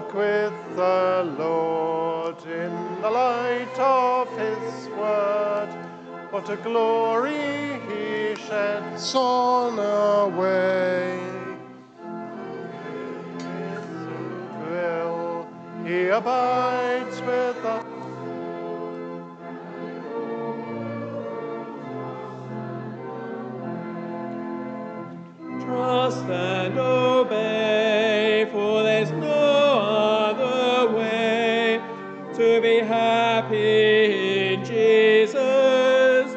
walk with the Lord in the light of his word. What a glory he sheds on our way. Will he abides with us? Trust and obey, for there's no other way to be happy in Jesus,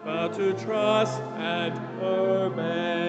but to trust and obey.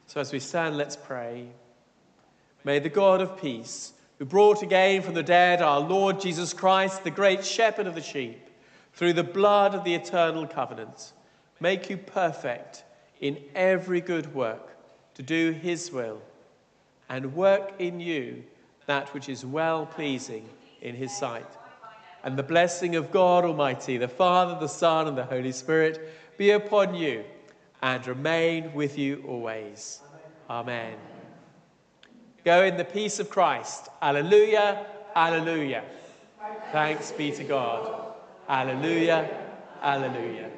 So as we stand, let's pray. May the God of peace, who brought again from the dead our Lord Jesus Christ, the great shepherd of the sheep, through the blood of the eternal covenant, make you perfect in every good work to do his will, and work in you that which is well-pleasing in his sight. And the blessing of God Almighty, the Father, the Son, and the Holy Spirit be upon you and remain with you always. Amen. Go in the peace of Christ. Alleluia, alleluia. Thanks be to God. Alleluia, alleluia.